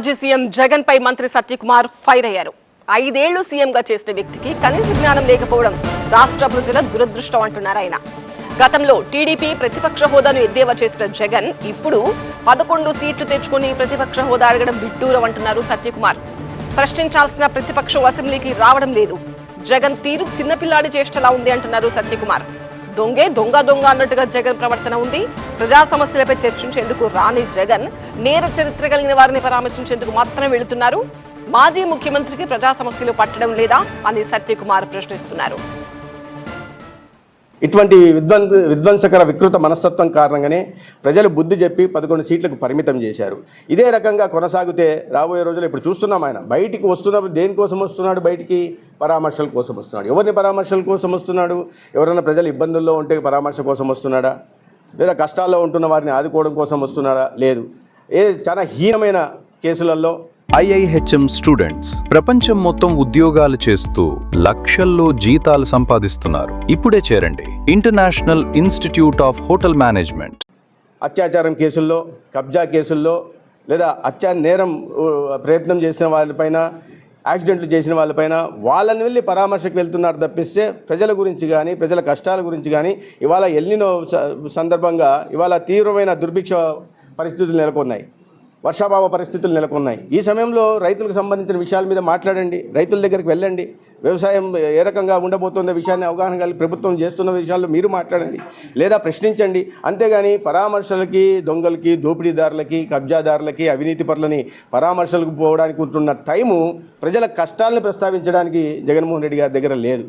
మాజీ సీఎం జగన్ పై మంత్రి సత్యకుమార్ ఫైర్ అయ్యారు. 5 ఏళ్లు సీఎంగా చేసిన వ్యక్తికి కనీస జ్ఞానం లేకపోవడం రాష్ట్ర ప్రజల దురదృష్టం అంటున్నారు ఆయన. గతంలో టీడీపీ ప్రతిపక్ష హోదాను ఎద్దేవా చేసిన జగన్ ఇప్పుడు 11 సీట్లు తెచ్చుకుని ప్రతిపక్ష హోదా అడగడం విడ్డూరం అంటున్నారు సత్యకుమార్. ప్రశ్నించాల్సిన ప్రతిపక్షం అసెంబ్లీకి రావడం లేదు. జగన్ తీరు చిన్నపిల్లాడి చేష్టలా ఉంది అంటున్నారు సత్యకుమార్. దొంగ దొంగ అన్నట్టుగా జగన్ ప్రవర్తన ఉంది. ప్రజా సమస్యలపై చర్చించేందుకు రాని జగన్ నేర చరిత్ర కలిగిన వారిని పరామర్శించేందుకు మాత్రమే వెళుతున్నారు. మాజీ ముఖ్యమంత్రికి ప్రజా సమస్యలు పట్టడం లేదా అని సత్యకుమార్ ప్రశ్నిస్తున్నారు. ఇటువంటి విధ్వంసకర వికృత మనస్తత్వం కారణంగానే ప్రజలు బుద్ధి చెప్పి 11 సీట్లకు పరిమితం చేశారు. ఇదే రకంగా కొనసాగితే రాబోయే రోజుల్లో ఇప్పుడు చూస్తున్నాం ఆయన బయటికి వస్తున్నప్పుడు దేనికోసం వస్తున్నాడు? బయటికి పరామర్శల కోసం వస్తున్నాడు. ఎవరిని పరామర్శల కోసం వస్తున్నాడు? ఎవరైనా ప్రజలు ఇబ్బందుల్లో ఉంటే పరామర్శ కోసం వస్తున్నాడా? లేదా కష్టాల్లో ఉంటున్న వారిని ఆదుకోవడం కోసం వస్తున్నాడా? లేదు. చాలా హీనమైన కేసులలో IIHM స్టూడెంట్స్ ప్రపంచం మొత్తం ఉద్యోగాలు చేస్తూ లక్షల్లో జీతాలు సంపాదిస్తున్నారు. ఇప్పుడే చేరండి international institute of hotel management. అత్యాచారం కేసుల్లో, కబ్జా కేసుల్లో లేదా నేరం ప్రయత్నం చేసిన వాళ్ళపైన, యాక్సిడెంట్లు చేసిన వాళ్ళపైన వాళ్ళని వెళ్ళి పరామర్శకు వెళ్తున్నారు తప్పిస్తే ప్రజల గురించి కానీ, ప్రజల కష్టాల గురించి కానీ ఇవాళ ఎల్నినో సందర్భంగా ఇవాళ తీవ్రమైన దుర్భిక్ష పరిస్థితులు నెలకొన్నాయి. వర్షాభావ పరిస్థితులు నెలకొన్నాయి. ఈ సమయంలో రైతులకు సంబంధించిన విషయాల మీద మాట్లాడండి, రైతుల దగ్గరికి వెళ్ళండి, వ్యవసాయం ఏ రకంగా ఉండబోతున్న విషయాన్ని అవగాహన కలిగి ప్రభుత్వం చేస్తున్న విషయాల్లో మీరు మాట్లాడండి లేదా ప్రశ్నించండి. అంతేగాని పరామర్శలకి, దొంగలకి, దోపిడీదారులకి, కబ్జాదారులకి, అవినీతి పరులని పరామర్శలకు పోవడానికి ఉంటున్న టైము ప్రజల కష్టాలను ప్రస్తావించడానికి జగన్మోహన్ రెడ్డి గారి దగ్గర లేదు.